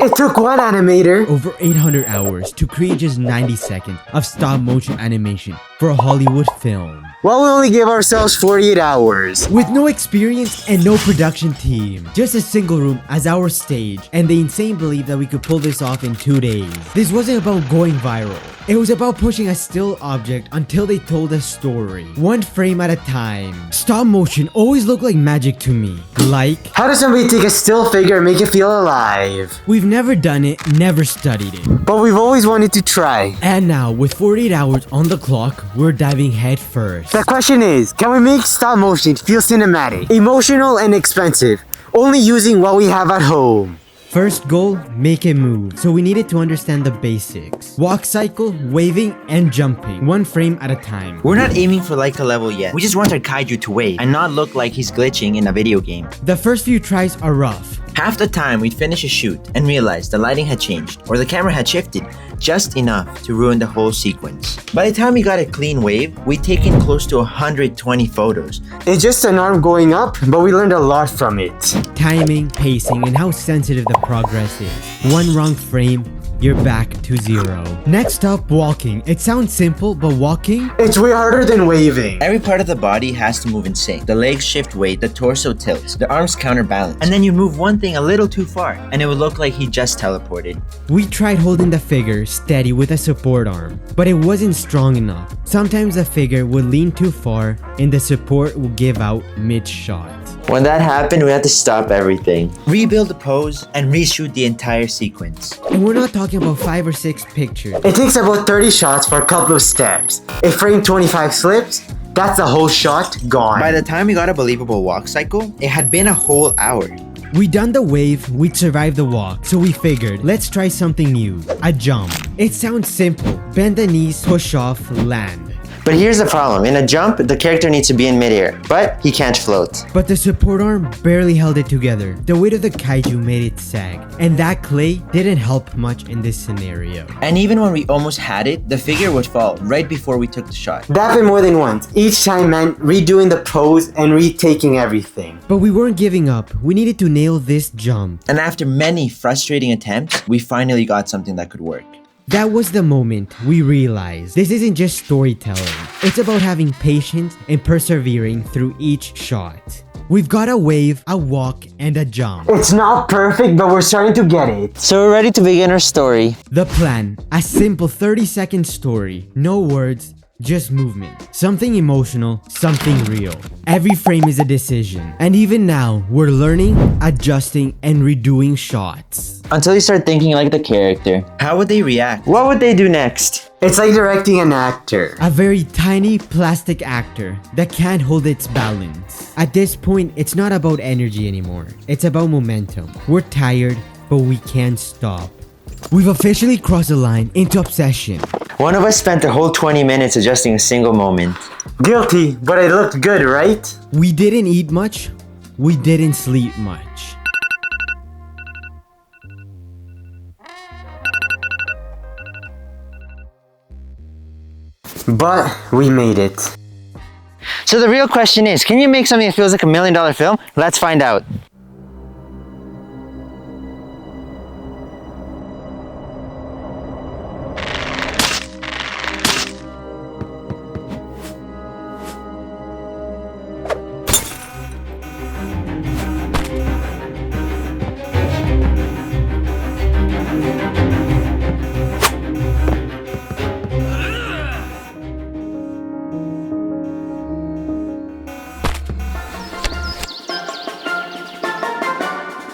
It took one animator over 800 hours to create just 90 seconds of stop motion animation for a Hollywood film. while we only give ourselves 48 hours. With no experience and no production team, just a single room as our stage, and the insane belief that we could pull this off in 2 days. This wasn't about going viral. It was about pushing a still object until they told a story, one frame at a time. Stop motion always looked like magic to me. Like, How does somebody take a still figure and make it feel alive? we've never done it, never studied it. But we've always wanted to try. And now, with 48 hours on the clock, we're diving head first. The question is, can we make stop motion feel cinematic, emotional, and expensive, only using what we have at home? First goal, make it move. So we needed to understand the basics. Walk cycle, waving, and jumping, one frame at a time. We're not aiming for like a level yet. We just want our kaiju to wave and not look like he's glitching in a video game. The first few tries are rough. Half the time we'd finish a shoot and realize the lighting had changed or the camera had shifted just enough to ruin the whole sequence. By the time we got a clean wave, we'd taken close to 120 photos. It's just an arm going up, but we learned a lot from it. Timing, pacing, and how sensitive the progress is. One wrong frame, you're back to zero. Next up, walking. It sounds simple, but walking? It's way harder than waving. Every part of the body has to move in sync. The legs shift weight, the torso tilts, the arms counterbalance. And then you move one thing a little too far, and it would look like he just teleported. We tried holding the figure steady with a support arm, but it wasn't strong enough. Sometimes the figure would lean too far, and the support would give out mid-shot. When that happened, we had to stop everything. Rebuild the pose and reshoot the entire sequence. And we're not talking about 5 or 6 pictures. It takes about 30 shots for a couple of steps. If frame 25 slips, that's the whole shot gone. By the time we got a believable walk cycle, it had been a whole hour. We done the wave, we'd survive the walk, so we figured, let's try something new. A jump. It sounds simple. Bend the knees, push off, land. But here's the problem. In a jump, the character needs to be in midair, but he can't float. But the support arm barely held it together. The weight of the kaiju made it sag, and that clay didn't help much in this scenario. And even when we almost had it, the figure would fall right before we took the shot. That happened more than once. Each time meant redoing the pose and retaking everything. But we weren't giving up. We needed to nail this jump. And after many frustrating attempts, we finally got something that could work. That was the moment we realized this isn't just storytelling. It's about having patience and persevering through each shot. We've got a wave, a walk, and a jump. It's not perfect, but we're starting to get it. So we're ready to begin our story. The plan, a simple 30-second story. No words, just movement. Something emotional, something real. Every frame is a decision. And even now, we're learning, adjusting, and redoing shots. Until you start thinking like the character. How would they react? What would they do next? It's like directing an actor. A very tiny plastic actor that can't hold its balance. At this point, it's not about energy anymore. It's about momentum. We're tired, but we can't stop. We've officially crossed the line into obsession. One of us spent the whole 20 minutes adjusting a single moment. Guilty, but it looked good, right? We didn't eat much. We didn't sleep much. But we made it. So the real question is, can you make something that feels like $1 million film? Let's find out.